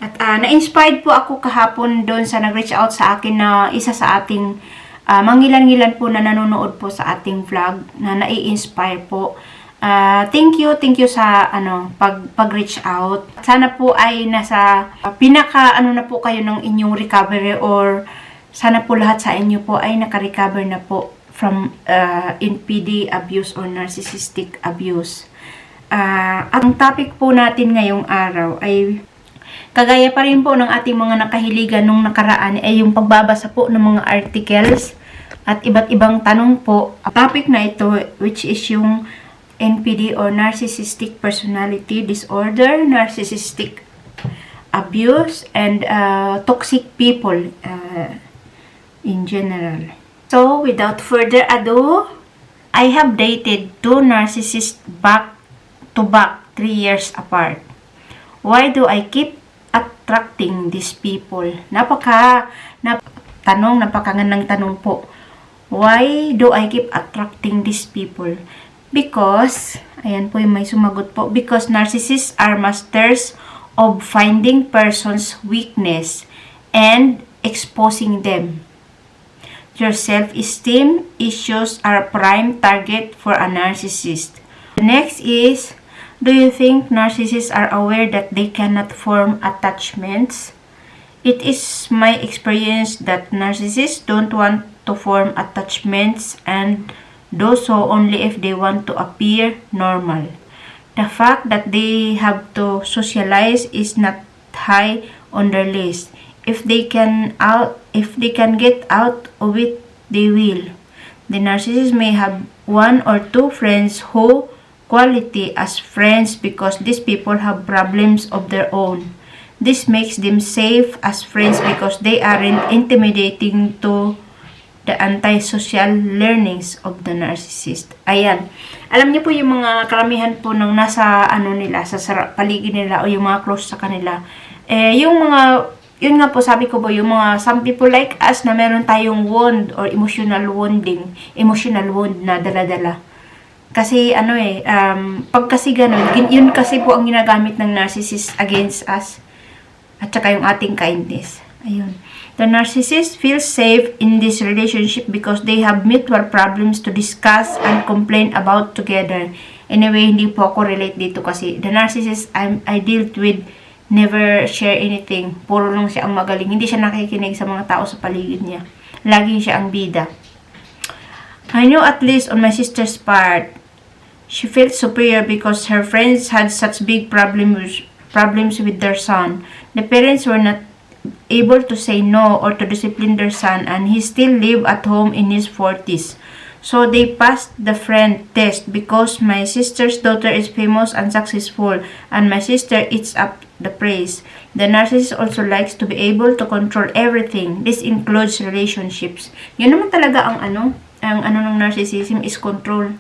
At na-inspired po ako kahapon doon sa nag-reach out sa akin na isa sa ating mangilan-ngilan po na nanonood po sa ating vlog na nai-inspire po. Thank you sa pag-reach out. Sana po ay nasa pinaka na po kayo ng inyong recovery, or sana po lahat sa inyo po ay naka-recover na po from NPD abuse or narcissistic abuse. At ang topic po natin ngayong araw ay kagaya pa rin po ng ating mga nakahiligan nung nakaraan ay yung pagbabasa po ng mga articles at iba't ibang tanong po. Ang topic na ito, which is yung NPD or Narcissistic Personality Disorder, Narcissistic Abuse, and Toxic People in general. So, without further ado, I have dated two narcissists back to back 3 years apart. Why do I keep attracting these people? Napakagandang tanong po. Why do I keep attracting these people? Because, ayan po yung may sumagot po, because narcissists are masters of finding person's weakness and exposing them. Your self-esteem issues are a prime target for a narcissist. The next is, do you think narcissists are aware that they cannot form attachments? It is my experience that narcissists don't want to form attachments and do so only if they want to appear normal. The fact that they have to socialize is not high on their list. If they can get out of it, they will. The narcissist may have 1 or 2 friends who quality as friends because these people have problems of their own. This makes them safe as friends because they aren't intimidating to the antisocial learnings of the narcissist. Ayan. Alam niyo po yung mga karamihan po ng nasa nila, sa paligid nila o yung mga close sa kanila. Yun nga po sabi ko po, yung mga some people like us na meron tayong wound or emotional wound na dala-dala. Kasi pag kasi ganun, yun kasi po ang ginagamit ng narcissist against us. At saka yung ating kindness. Ayun. The narcissist feels safe in this relationship because they have mutual problems to discuss and complain about together. Anyway, hindi po ako relate dito kasi the narcissist I dealt with never share anything. Puro lang siya ang magaling. Hindi siya nakikinig sa mga tao sa paligid niya. Laging siya ang bida. I know at least on my sister's part, she felt superior because her friends had such big problems with their son. The parents were not able to say no or to discipline their son, and he still lived at home in his 40s. So they passed the friend test because my sister's daughter is famous and successful, and my sister eats up the praise. The narcissist also likes to be able to control everything. This includes relationships. Yun naman talaga ang ng narcissism is control.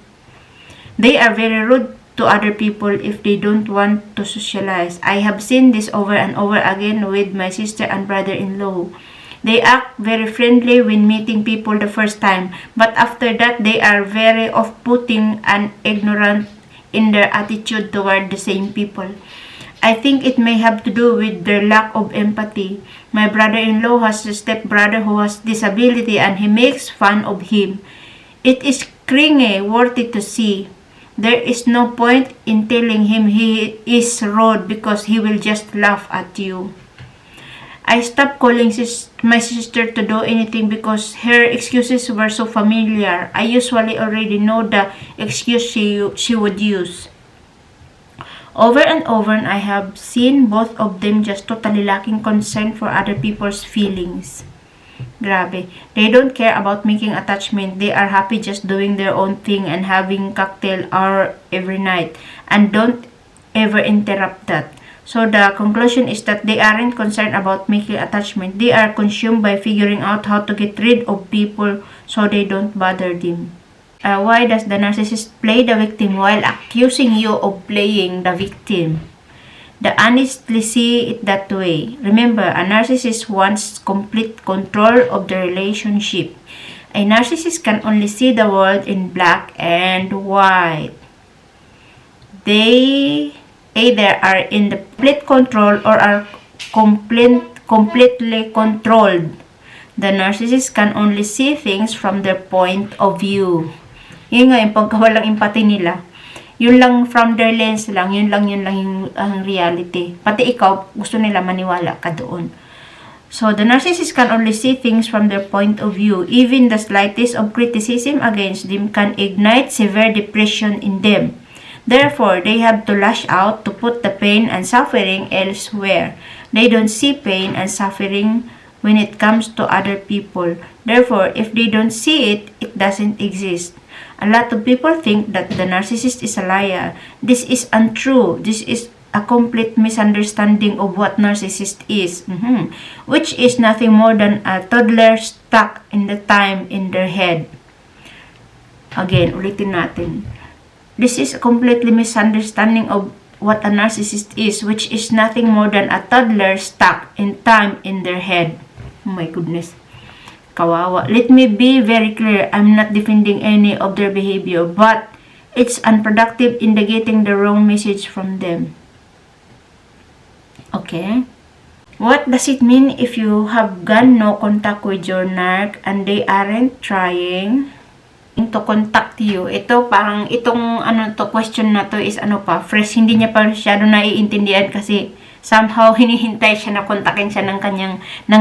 They are very rude to other people if they don't want to socialize. I have seen this over and over again with my sister and brother-in-law. They act very friendly when meeting people the first time, but after that they are very off-putting and ignorant in their attitude toward the same people. I think it may have to do with their lack of empathy. My brother-in-law has a stepbrother who has disability and he makes fun of him. It is cringy, worthy to see. There is no point in telling him he is rude because he will just laugh at you. I stopped calling my sister to do anything because her excuses were so familiar. I usually already know the excuse she would use. Over and over, I have seen both of them just totally lacking concern for other people's feelings. Grabe. They don't care about making attachment. They are happy just doing their own thing and having cocktail hour every night. And don't ever interrupt that. So the conclusion is that they aren't concerned about making attachment. They are consumed by figuring out how to get rid of people so they don't bother them. Why does the narcissist play the victim while accusing you of playing the victim? The honestly see it that way. Remember, a narcissist wants complete control of the relationship. A narcissist can only see the world in black and white. They either are in the complete control or are completely controlled. The narcissist can only see things from their point of view. Yun nga, yung pagkawalang empathy nila. Yun lang from their lens lang, yun lang yung reality. Pati ikaw, gusto nila maniwala ka doon. So, the narcissist can only see things from their point of view. Even the slightest of criticism against them can ignite severe depression in them. Therefore, they have to lash out to put the pain and suffering elsewhere. They don't see pain and suffering when it comes to other people. Therefore, if they don't see it, it doesn't exist. A lot of people think that the narcissist is a liar. This is untrue. This is a complete misunderstanding of what narcissist is, which is nothing more than a toddler stuck in the time in their head. Again, ulitin natin. This is a completely misunderstanding of what a narcissist is, which is nothing more than a toddler stuck in time in their head. Oh my goodness. Kawawa. Let me be very clear. I'm not defending any of their behavior, but it's unproductive in getting the wrong message from them. Okay? What does it mean if you have gone no contact with your narc and they aren't trying to contact you? Ito parang itong question na to is fresh, hindi niya pa masyado naiintindihan kasi somehow hinihintay siya na kontakin siya ng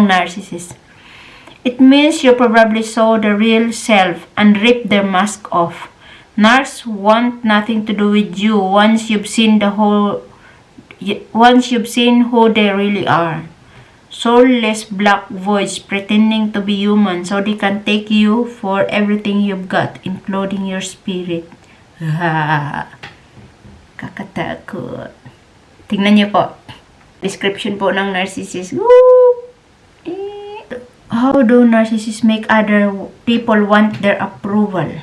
narcissist. It means you probably saw the real self and ripped their mask off. Narcs want nothing to do with you once you've seen who they really are. Soulless black voids pretending to be human so they can take you for everything you've got, including your spirit. Kakatakot. Tingnan niyo po. Description po ng narcissist. How do narcissists make other people want their approval?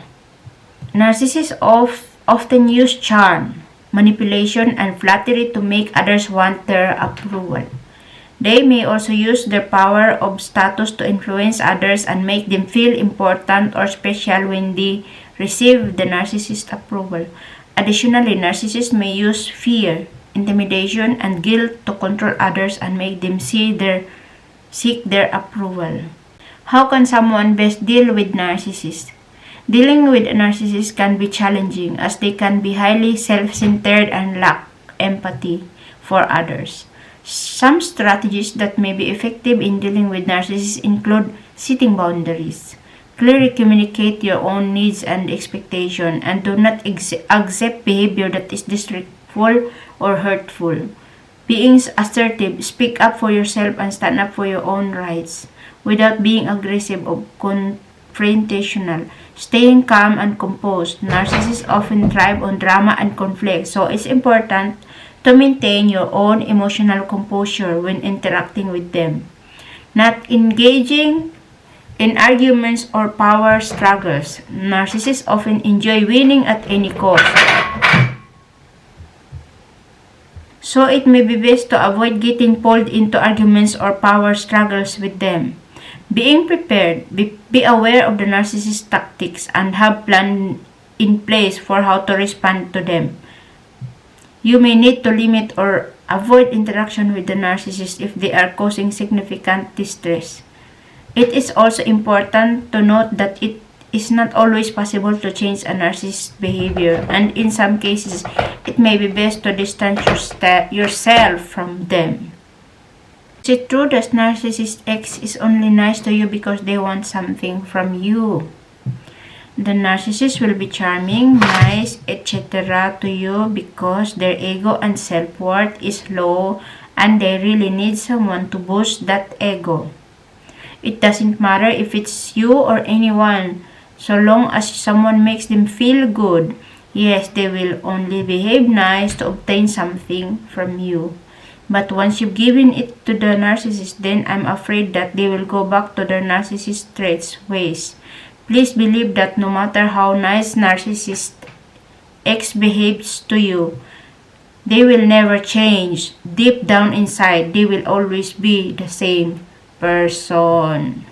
Narcissists often use charm, manipulation, and flattery to make others want their approval. They may also use their power of status to influence others and make them feel important or special when they receive the narcissist's approval. Additionally, narcissists may use fear, intimidation, and guilt to control others and make them seek their approval. How can someone best deal with narcissists? Dealing with a narcissist can be challenging as they can be highly self-centered and lack empathy for others. Some strategies that may be effective in dealing with narcissists include setting boundaries. Clearly communicate your own needs and expectations and do not accept behavior that is disrespectful or hurtful. Being assertive, speak up for yourself and stand up for your own rights without being aggressive or confrontational. Staying calm and composed. Narcissists often thrive on drama and conflict, so it's important to maintain your own emotional composure when interacting with them. Not engaging in arguments or power struggles. Narcissists often enjoy winning at any cost. So it may be best to avoid getting pulled into arguments or power struggles with them. Being prepared, be aware of the narcissist tactics and have plan in place for how to respond to them. You may need to limit or avoid interaction with the narcissist if they are causing significant distress. It is also important to note that it is not always possible to change a narcissist's behavior, and in some cases, it may be best to distance yourself from them. Is it true that narcissist X is only nice to you because they want something from you? The narcissist will be charming, nice, etc. to you because their ego and self-worth is low and they really need someone to boost that ego. It doesn't matter if it's you or anyone, so long as someone makes them feel good. Yes, they will only behave nice to obtain something from you. But once you've given it to the narcissist, then I'm afraid that they will go back to their narcissist traits, ways. Please believe that no matter how nice narcissist X behaves to you, they will never change. Deep down inside, they will always be the same person.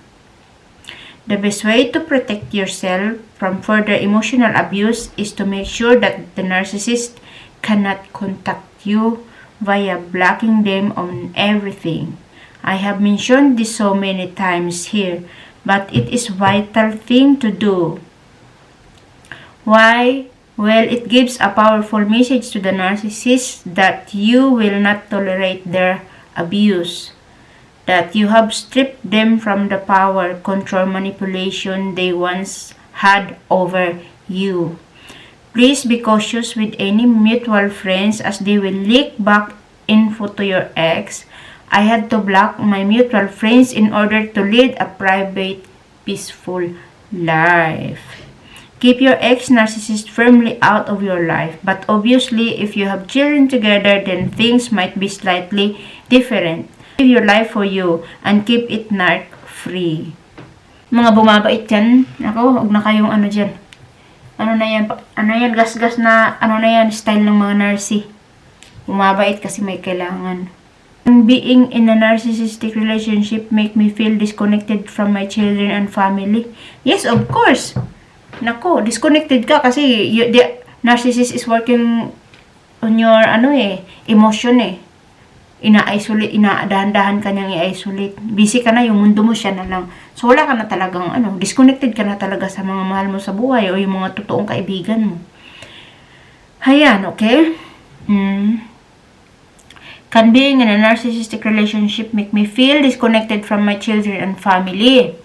The best way to protect yourself from further emotional abuse is to make sure that the narcissist cannot contact you via blocking them on everything. I have mentioned this so many times here, but it is vital thing to do. Why? Well, it gives a powerful message to the narcissist that you will not tolerate their abuse, that you have stripped them from the power, control, manipulation they once had over you. Please be cautious with any mutual friends as they will leak back info to your ex. I had to block my mutual friends in order to lead a private, peaceful life. Keep your ex-narcissist firmly out of your life. But obviously, if you have children together, then things might be slightly different. Live your life for you and keep it narc-free. Mga bumabait dyan. Ako, huwag na kayong ano dyan. Ano na yan, gas-gas na, ano na yan, style ng mga narcy. Bumabait kasi may kailangan. Being in a narcissistic relationship make me feel disconnected from my children and family. Yes, of course. Nako, disconnected ka kasi the narcissist is working on your emotion Ina-isolate, dahan-dahan ka niyang i-isolate. Busy ka na, yung mundo mo siya na lang. So wala ka na talagang disconnected ka na talaga sa mga mahal mo sa buhay o yung mga totoong kaibigan mo. Hayan, okay? Can being in a narcissistic relationship make me feel disconnected from my children and family?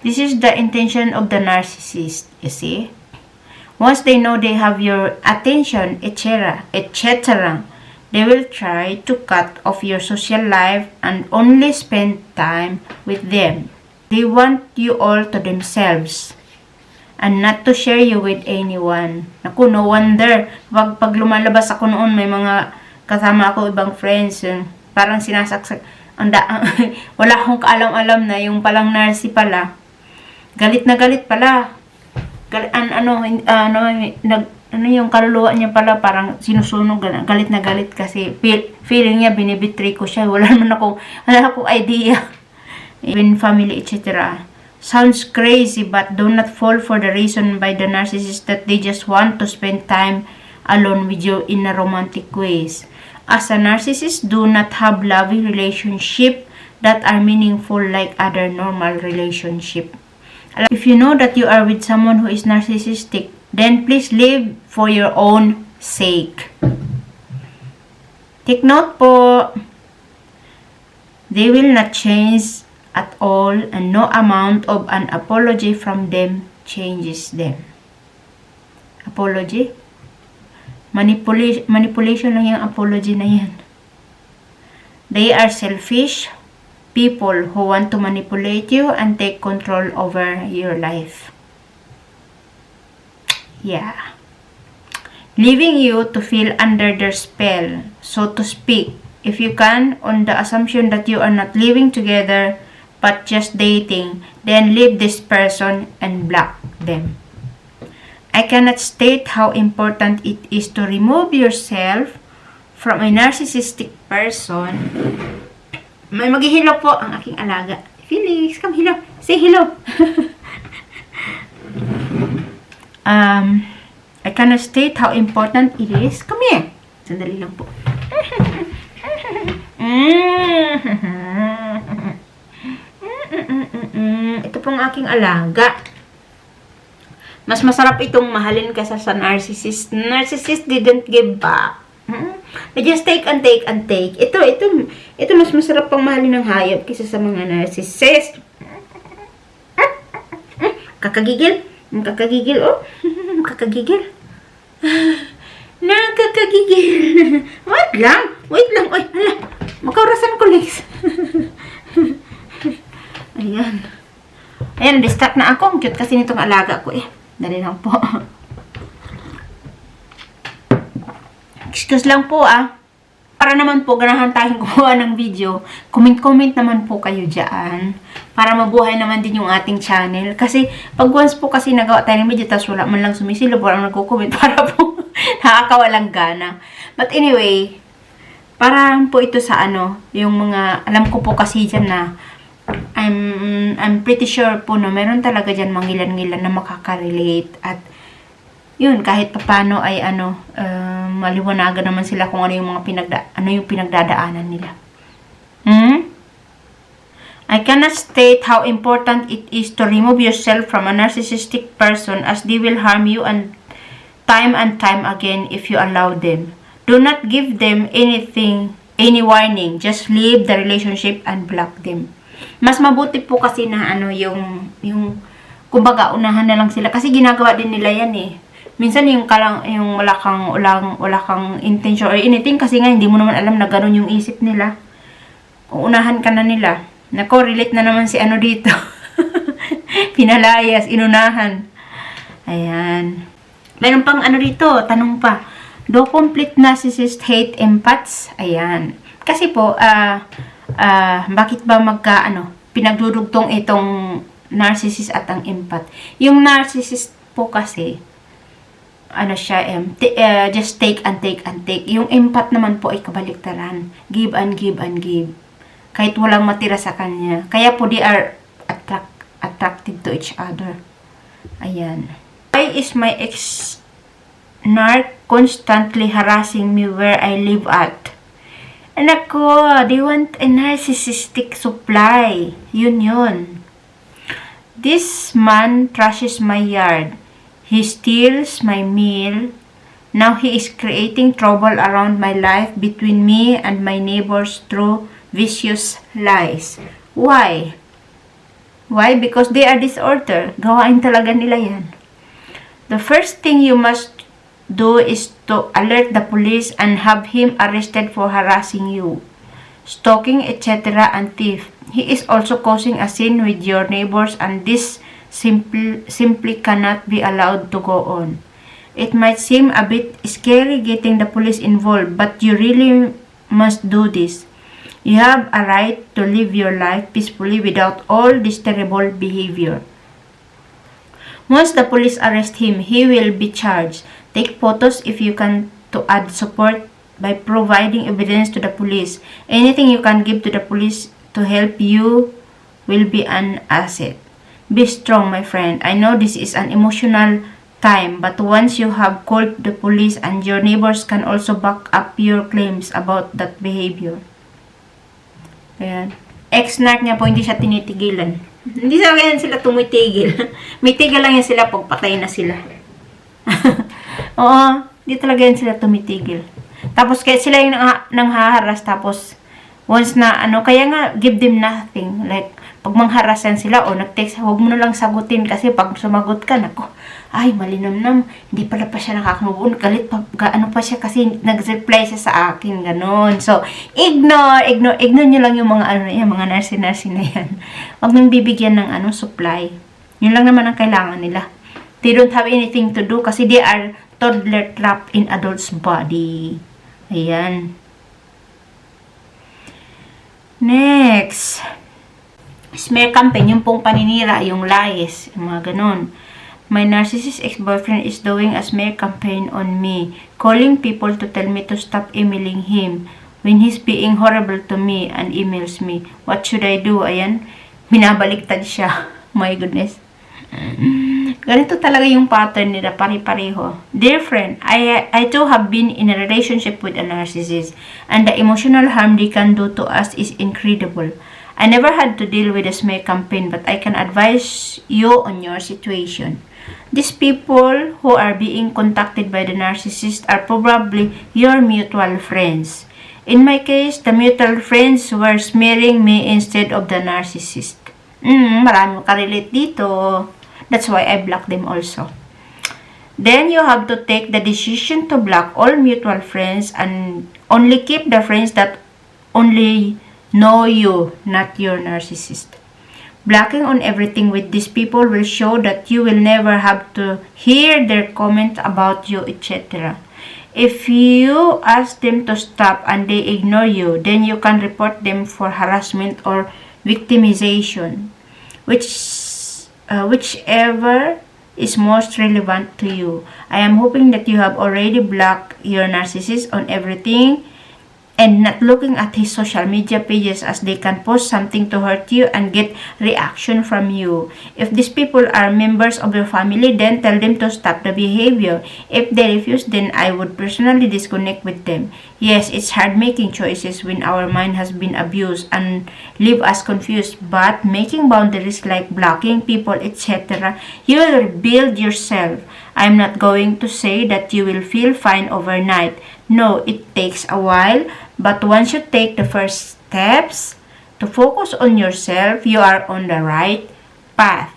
This is the intention of the narcissist, you see. Once they know they have your attention, etc., they will try to cut off your social life and only spend time with them. They want you all to themselves and not to share you with anyone. Naku, no wonder. Pag lumalabas ako noon, may mga kasama ako ibang friends, parang sinasaksak. Wala akong kaalam-alam na yung palang narcy pala. Galit na galit pala. Yung kaluluwa niya pala parang sinusunog, galit na galit kasi feeling niya binibitray ko siya. Wala akong idea. Even family, etc. Sounds crazy, but do not fall for the reason by the narcissist that they just want to spend time alone with you in a romantic ways. As a narcissist, do not have loving relationship that are meaningful like other normal relationship. If you know that you are with someone who is narcissistic, then please live for your own sake. Take note po, they will not change at all and no amount of an apology from them changes them. Apology? Manipulation lang yung apology na yan. They are selfish people who want to manipulate you and take control over your life. Yeah. Leaving you to feel under their spell, so to speak, if you can, on the assumption that you are not living together but just dating, then leave this person and block them. I cannot state how important it is to remove yourself from a narcissistic person. May maghihilo po ang aking alaga. Felix, come hello. Say hello. I cannot state how important it is. Come here. Sandali lang po. Ito pong aking alaga. Mas masarap itong mahalin kaysa sa narcissist. Narcissist didn't give back. They just take and take and take. Ito mas masarap pang mahalin ng hayop kaysa sa mga narcissist. Kakagigil. Oh. Kakagigil. Nakakagigil. Wait lang. Oy, hala. Makaurasan ko, Lex. Ayan, distract na ako. Ang cute kasi nitong alaga ko eh. Dali lang po. Excuse lang po Para naman po ganahan tayong gumawa ng video. Comment naman po kayo dyan. Para mabuhay naman din yung ating channel. Kasi pag once po kasi nagawa tayo ng video tapos wala man lang sumisilip, walang nagko-comment para po nakakawalang gana. But anyway, parang po ito sa yung mga, alam ko po kasi dyan na I'm pretty sure po na meron talaga dyan mangilan-ngilan na makaka-relate at yun, kahit paano ay maliwanagan naman sila kung ano yung mga pinagdadaanan nila. I cannot state how important it is to remove yourself from a narcissistic person, as they will harm you and time again if you allow them. Do not give them any warning. Just leave the relationship and block them. Mas mabuti po kasi na yung kumbaga unahan na lang sila kasi ginagawa din nila yan eh. Minsan yung wala kang intention or anything kasi nga hindi mo naman alam na ganun yung isip nila. Unahan ka na nila. Nako, relate na naman si dito. Pinalayas, inunahan. Ayan. Meron pang dito, tanong pa. Do complete narcissist hate empaths? Ayan. Kasi po, bakit ba pinagdudugtong itong narcissist at ang empath? Yung narcissist po kasi, just take and take and take. Yung empath naman po ay kabaliktaran. Give and give and give. Kahit walang matira sa kanya. Kaya po, they are attracted to each other. Ayan. Why is my ex-narc constantly harassing me where I live at? Nako, they want a narcissistic supply. Yun. This man trashes my yard. He steals my meal. Now he is creating trouble around my life between me and my neighbors through vicious lies. Why? Why? Because they are disorder. Gawain talaga nila yan. The first thing you must do is to alert the police and have him arrested for harassing you, stalking, etc. and thief. He is also causing a scene with your neighbors, and this simply cannot be allowed to go on. It might seem a bit scary getting the police involved, but you really must do this. You have a right to live your life peacefully without all this terrible behavior. Once the police arrest him, he will be charged. Take photos if you can to add support by providing evidence to the police. Anything you can give to the police to help you will be an asset. Be strong, my friend. I know this is an emotional time, but once you have called the police and your neighbors can also back up your claims about that behavior. Ayan. Ex-narc niya po, hindi siya tinitigilan. Hindi sa ganyan sila tumitigil. May tigil lang yan sila pag patay na sila. Oo, hindi talaga yan sila tumitigil. Tapos kaya sila yung nanghaharas, tapos once na kaya nga give them nothing. Like, pag mangharasan sila o nag-text, huwag mo na lang sagutin kasi pag sumagot ka, nako, ay, malinamnam, hindi pala pa siya nakaka-move on, galit pa, pa siya kasi nag-reply siya sa akin, ganon. So, ignore nyo lang yung mga mga narsi-narsi na yan. Huwag nang bibigyan ng supply. Yun lang naman ang kailangan nila. They don't have anything to do kasi they are toddler trapped in adult's body. Ayan. Next. Smear campaign, yung pong paninira, yung lies, yung mga ganon. My narcissist ex-boyfriend is doing a smear campaign on me, calling people to tell me to stop emailing him when he's being horrible to me and emails me. What should I do? Ayan, binabaliktad siya. My goodness. Ganito talaga yung pattern nila, pare-pareho. Dear friend, I too have been in a relationship with a narcissist, and the emotional harm they can do to us is incredible. I never had to deal with a smear campaign, but I can advise you on your situation. These people who are being contacted by the narcissist are probably your mutual friends. In my case, the mutual friends were smearing me instead of the narcissist. Marami ka-relate dito. That's why I block them also. Then you have to take the decision to block all mutual friends and only keep the friends that only know you, not your narcissist. Blocking on everything with these people will show that you will never have to hear their comments about you, etc. If you ask them to stop and they ignore you, then you can report them for harassment or victimization, whichever is most relevant to you. I am hoping that you have already blocked your narcissist on everything and not looking at his social media pages, as they can post something to hurt you and get reaction from you. If these people are members of your family, then tell them to stop the behavior. If they refuse, then I would personally disconnect with them. Yes, it's hard making choices when our mind has been abused and leave us confused, but making boundaries like blocking people, etc., you will build yourself. I'm not going to say that you will feel fine overnight. No, it takes a while, but once you take the first steps to focus on yourself, you are on the right path.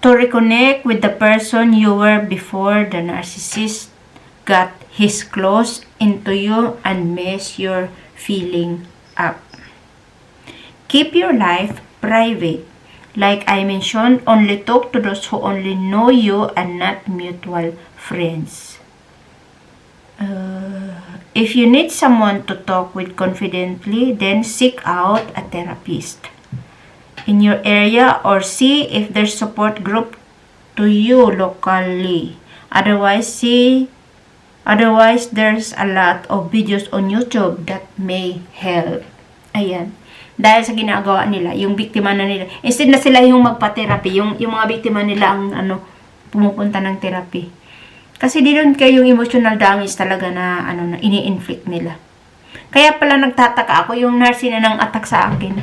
To reconnect with the person you were before the narcissist got his claws into you and mess your feeling up. Keep your life private. Like I mentioned, only talk to those who only know you and not mutual friends. If you need someone to talk with confidently, then seek out a therapist in your area or see if there's support group to you locally. Otherwise, there's a lot of videos on YouTube that may help. Ayan. Dahil sa ginagawa nila, yung biktima na nila, instead na sila yung magpa-therapy, yung mga biktima nila ang pumupunta ng therapy. Kasi di doon kayo yung emotional damage talaga na na ini-inflict nila. Kaya pala nagtataka ako yung nurse na nang attack sa akin.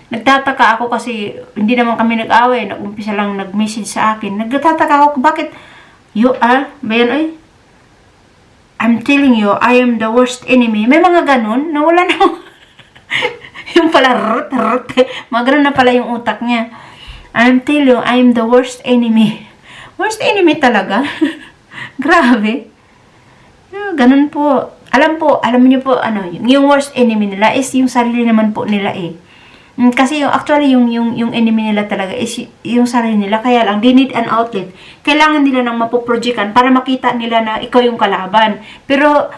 Nagtataka ako kasi hindi naman kami nag-away, nag-umpisa lang nag-message sa akin. Nagtataka ako bakit I'm telling you, I am the worst enemy. May mga ganun na wala na yung pala mga ganun na pala yung utak niya. I'm telling you, I am the worst enemy. Worst enemy talaga. Grabe. Ganun po. Alam niyo po, yung worst enemy nila is yung sarili naman po nila eh. Kasi yung enemy nila talaga is yung sarili nila. Kaya lang, they need an outlet. Kailangan nila ng mapoprojectan para makita nila na ikaw yung kalaban. Pero,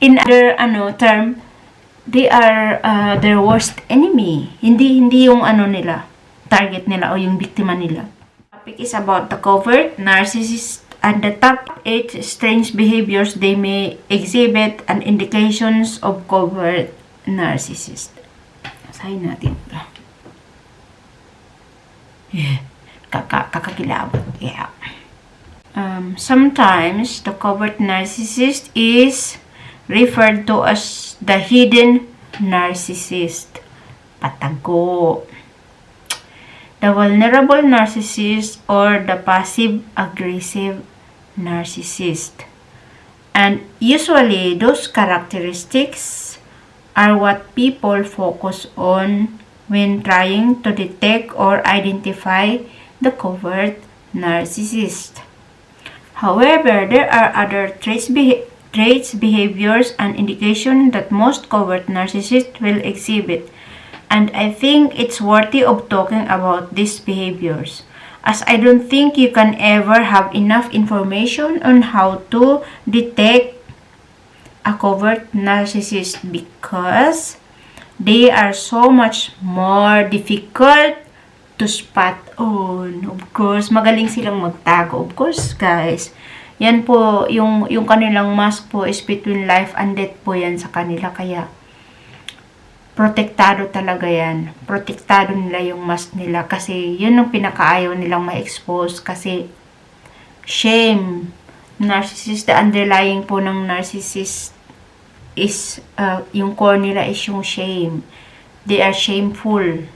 in other term, they are their worst enemy. Hindi yung nila, target nila o yung biktima nila. Topic is about the covert narcissist and the top 8 strange behaviors they may exhibit and indications of covert narcissist. Sahin natin ito. Yeah. Kakakilabot. Yeah. Sometimes the covert narcissist is referred to as the hidden narcissist. Patago. The vulnerable narcissist or the passive-aggressive narcissist. And usually, those characteristics are what people focus on when trying to detect or identify the covert narcissist. However, there are other traits, behaviors, and indications that most covert narcissists will exhibit. And I think it's worthy of talking about these behaviors, as I don't think you can ever have enough information on how to detect a covert narcissist because they are so much more difficult to spot on. Of course, magaling silang magtago. Of course, guys. Yan po, yung kanilang mask po is between life and death po yan sa kanila. Kaya, protektado talaga yan. Protektado nila yung mask nila kasi yun ang pinakaayaw nilang ma-expose kasi shame. Narcissist, the underlying po ng narcissist is, yung core nila is yung shame. They are shameful.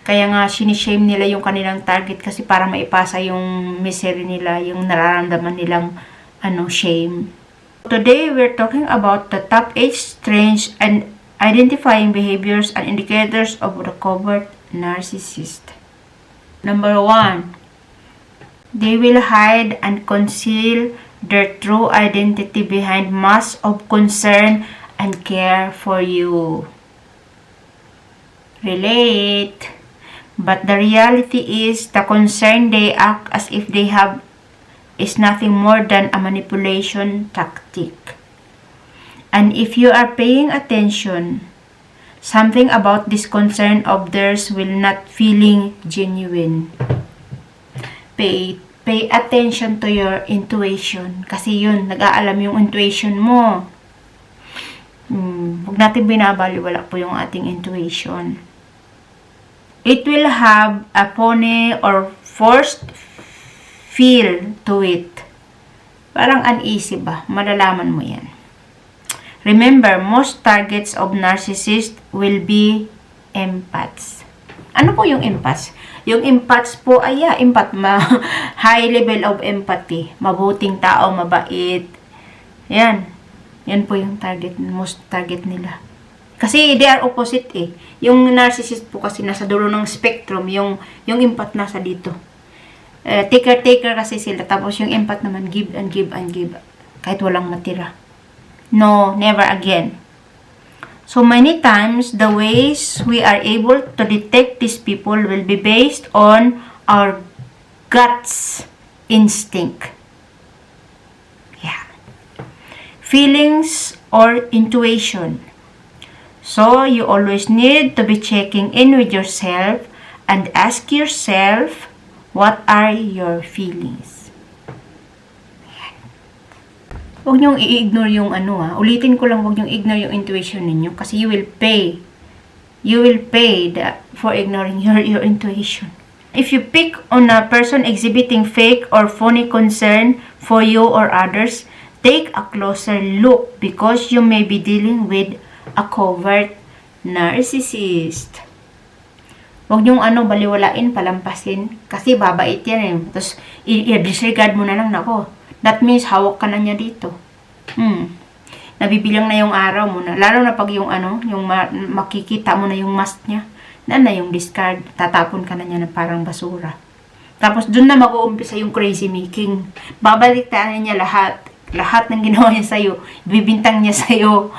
Kaya nga, sinishame nila yung kanilang target kasi para maipasa yung misery nila, yung nararamdaman nilang shame. Today, we're talking about the top 8 strange and identifying behaviors and indicators of the covert narcissist. Number 1, they will hide and conceal their true identity behind masks of concern and care for you. Relate. But the reality is the concern they act as if they have is nothing more than a manipulation tactic. And if you are paying attention, something about this concern of theirs will not feeling genuine. Pay attention to your intuition. Kasi yun, nag-aalam yung intuition mo. Huwag natin binabaliwala po yung ating intuition. It will have a phony or forced feel to it. Parang uneasy ba? Malalaman mo yan. Remember, most targets of narcissist will be empaths. Ano po yung empaths? Yung empaths po ay high level of empathy. Mabuting tao, mabait. Yan. Yan po yung most target nila. Kasi they are opposite eh. Yung narcissist po kasi nasa dulo ng spectrum, yung empath nasa dito. Taker kasi sila. Tapos yung empath naman, give and give and give. Kahit walang matira. No, never again. So many times, the ways we are able to detect these people will be based on our guts instinct. Yeah. Feelings or intuition. So, you always need to be checking in with yourself and ask yourself, what are your feelings? Huwag niyong i-ignore yung ulitin ko lang, huwag niyong ignore yung intuition ninyo kasi you will pay. You will pay for ignoring your intuition. If you pick on a person exhibiting fake or phony concern for you or others, take a closer look because you may be dealing with a covert narcissist. Huwag niyong baliwalain, palampasin kasi babait yan eh. Tapos i-disregard mo na lang, nako. That means, hawak ka na niya dito. Nabibilang na yung araw mo na. Lalo na pag yung makikita mo na yung mask niya. Na yung discard. Tatapon ka na niya na parang basura. Tapos, dun na mag-uumpisa yung crazy making. Babalitaan niya lahat. Lahat ng ginawa niya sa'yo. Bibintang niya sa'yo.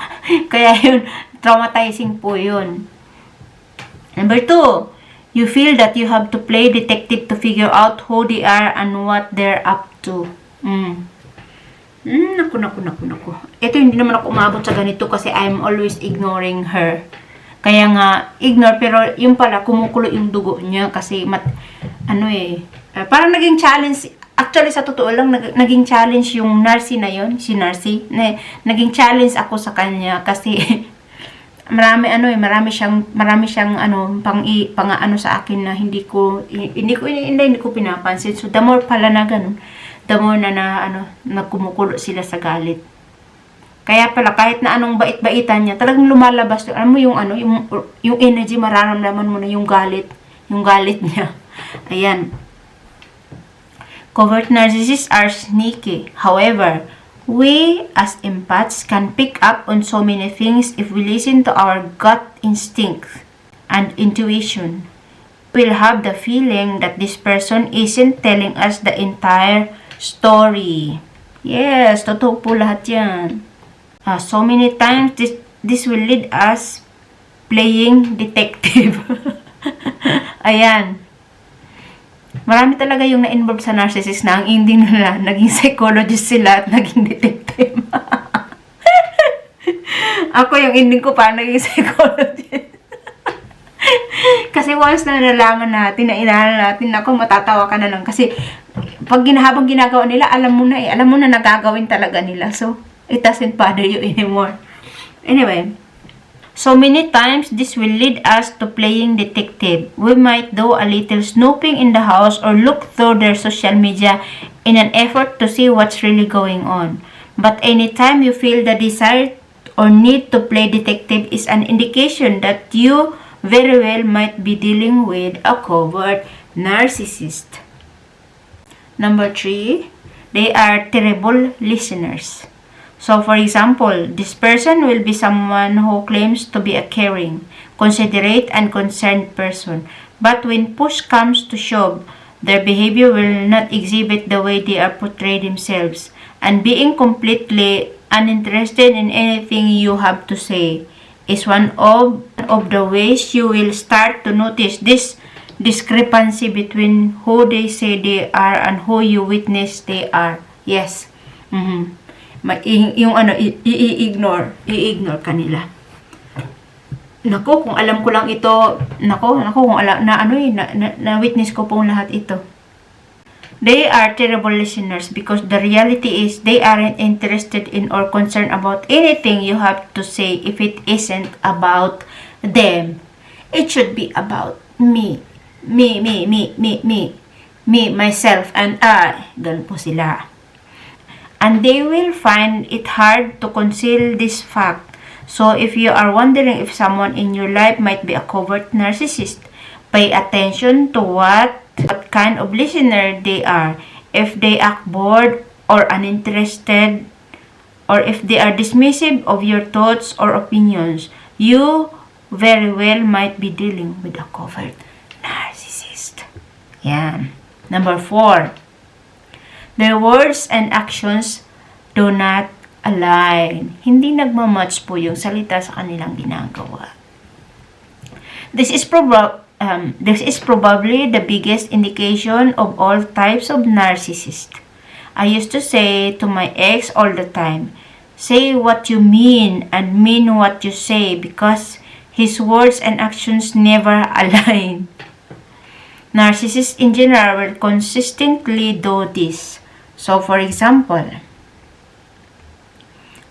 Kaya yun, traumatizing po yun. Number 2, you feel that you have to play detective to figure out who they are and what they're up to. Naku. Ito hindi naman ako umabot sa ganito kasi I'm always ignoring her. Kaya nga, ignore, pero yung pala, kumukulo yung dugo niya kasi parang naging challenge. Actually, sa totoo lang, naging challenge yung Narcy na yon, si Narcy. Naging challenge ako sa kanya kasi marami siyang sa akin na hindi ko pinapansin. So the more pala na ganun, the more na kumukulo sila sa galit. Kaya pala kahit na anong bait-baitan niya, talagang lumalabas yung energy, mararamdaman mo na yung galit niya. Ayan. Covert narcissists are sneaky. However, we as empaths can pick up on so many things if we listen to our gut instinct and intuition. We'll have the feeling that this person isn't telling us the entire story. Yes, totoo po lahat yan. So many times, this will lead us playing detective. Ayan. Marami talaga yung na-involve sa narcissist na ang ending nila, naging psychologist sila at naging detective. Ako yung ending ko pa, naging psychologist. Kasi once na nalaman natin, na inaral natin, ako matatawa ka na lang. Kasi pag habang ginagawa nila, alam mo na nagagawin talaga nila. So, it doesn't bother you anymore. Anyway, so many times, this will lead us to playing detective. We might do a little snooping in the house or look through their social media in an effort to see what's really going on. But anytime you feel the desire or need to play detective is an indication that you very well might be dealing with a covert narcissist. Number 3, they are terrible listeners. So, for example, this person will be someone who claims to be a caring, considerate, and concerned person. But when push comes to shove, their behavior will not exhibit the way they are portrayed themselves, and being completely uninterested in anything you have to say is one of the ways you will start to notice this discrepancy between who they say they are and who you witness they are. Yes. I-ignore kanila. Nako, kung alam ko lang ito, kung alam na witness ko pong lahat ito. They are terrible listeners because the reality is they aren't interested in or concerned about anything you have to say if it isn't about them. It should be about me. Me, myself, and I. Ganun po sila. And they will find it hard to conceal this fact. So if you are wondering if someone in your life might be a covert narcissist, pay attention to what kind of listener they are. If they act bored or uninterested, or if they are dismissive of your thoughts or opinions, you very well might be dealing with a covert narcissist. Yan. Number 4. Their words and actions do not align. Hindi nagmamatch po yung salita sa kanilang ginagawa. This is probably the biggest indication of all types of narcissist. I used to say to my ex all the time, say what you mean and mean what you say, because his words and actions never align. Narcissists in general will consistently do this. So, for example,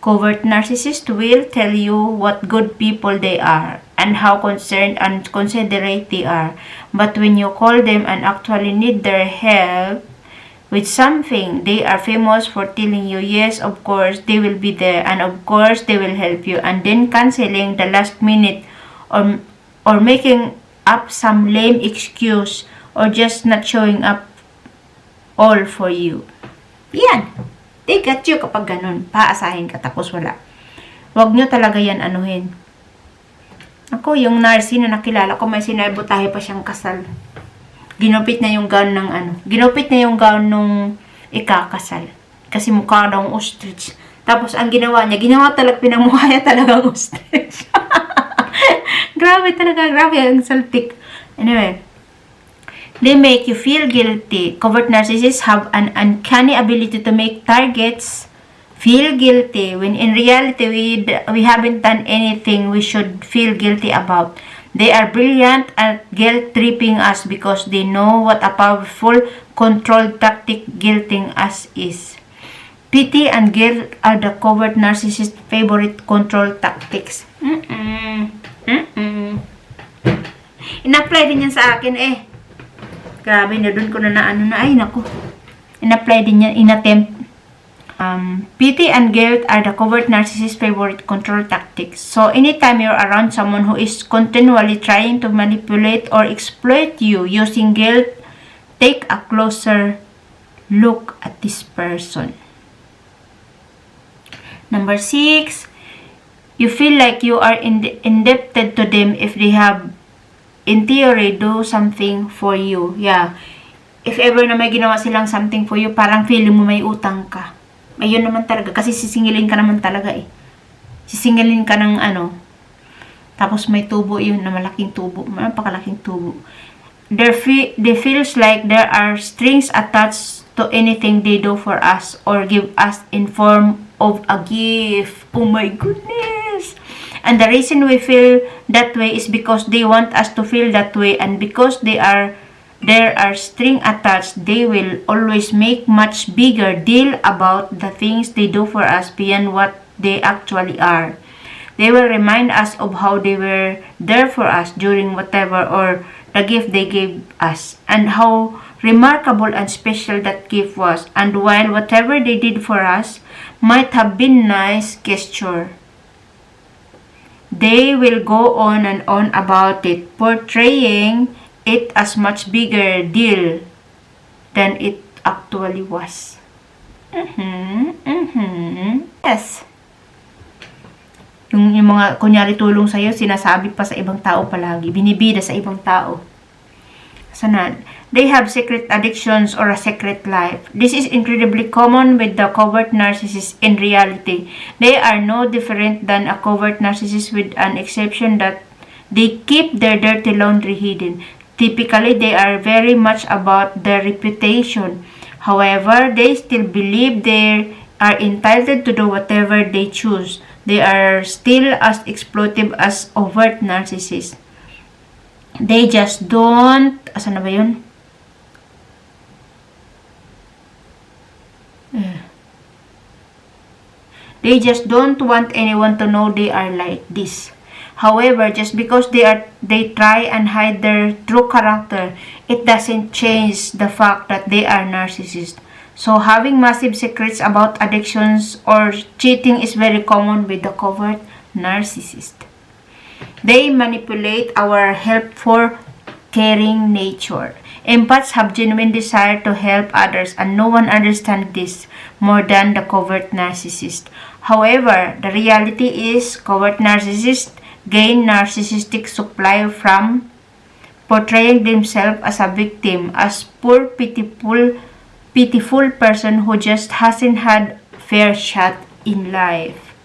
covert narcissists will tell you what good people they are and how concerned and considerate they are. But when you call them and actually need their help with something, they are famous for telling you, yes, of course, they will be there, and of course, they will help you, and then canceling the last minute, or making up some lame excuse, or just not showing up all for you. Yan. They got you kapag ganun. Paasahin ka tapos wala. Huwag nyo talaga yan anuhin. Ako, yung Narcy na nakilala ko, may sinabutahe pa siyang kasal. Ginupit na yung gown ng Ginupit na yung gown nung ikakasal. Kasi mukha daw ostrich. Tapos ang ginawa niya, pinamukha niya talagang ostrich. Grabe talaga, grabe. Ang saltik. Anyway. They make you feel guilty. Covert narcissists have an uncanny ability to make targets feel guilty when in reality we haven't done anything we should feel guilty about. They are brilliant at guilt-tripping us because they know what a powerful control tactic guilting us is. Pity and guilt are the covert narcissist's favorite control tactics. In-apply din yan sa akin eh. Grabe na dun ko ay naku. In-apply din yan, in-attempt. Pity and guilt are the covert narcissist's favorite control tactics. So, anytime you're around someone who is continually trying to manipulate or exploit you using guilt, take a closer look at this person. Number 6, you feel like you are indebted to them if they have in theory, do something for you. Yeah. If ever na may ginawa silang something for you, parang feeling mo may utang ka. Ayun naman talaga. Kasi sisingilin ka naman talaga eh. Sisingilin ka ng tapos may tubo yun na malaking tubo. Napakalaking tubo. They feels like there are strings attached to anything they do for us or give us in form of a gift. Oh my goodness! And the reason we feel that way is because they want us to feel that way, and because there are string attached, they will always make much bigger deal about the things they do for us beyond what they actually are. They will remind us of how they were there for us during whatever or the gift they gave us, and how remarkable and special that gift was. And while whatever they did for us might have been nice gesture, they will go on and on about it, portraying it as much bigger deal than it actually was. Yes. Yung mga kunyari tulong sa'yo, sinasabi pa sa ibang tao palagi. Binibida sa ibang tao. Sana, they have secret addictions or a secret life. This is incredibly common with the covert narcissist in reality. They are no different than a covert narcissist with an exception that they keep their dirty laundry hidden. Typically, they are very much about their reputation. However, they still believe they are entitled to do whatever they choose. They are still as exploitive as overt narcissists. They just don't, asan na ba yun? They just don't want anyone to know they are like this. However, just because they try and hide their true character, it doesn't change the fact that they are narcissists. So having massive secrets about addictions or cheating is very common with the covert narcissist. They manipulate our helpful, caring nature. Empaths have genuine desire to help others, and no one understands this more than the covert narcissist. However, the reality is covert narcissists gain narcissistic supply from portraying themselves as a victim, as poor, pitiful person who just hasn't had fair shot in life.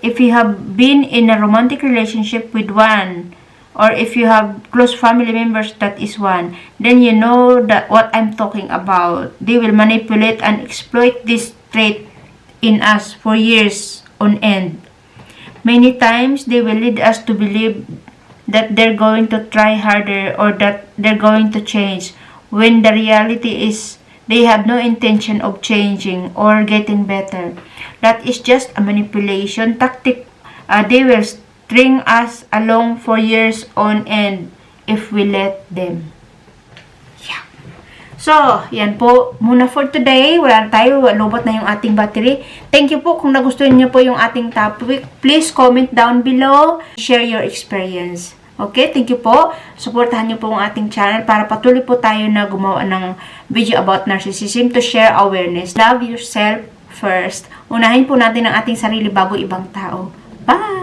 If you have been in a romantic relationship with one, or if you have close family members that is one, then you know that what I'm talking about. They will manipulate and exploit this trait in us for years on end. Many times they will lead us to believe that they're going to try harder or that they're going to change, when the reality is they have no intention of changing or getting better. That is just a manipulation tactic. They will string us along for years on end if we let them. Yeah. So, yan po muna for today. Wala na tayo, lobot na yung ating battery. Thank you po kung nagustuhan niyo po yung ating topic. Please comment down below. Share your experience. Okay, thank you po. Suportahan niyo po ang ating channel para patuloy po tayo na gumawa ng video about narcissism to share awareness. Love yourself first. Unahin po natin ang ating sarili bago ibang tao. Bye!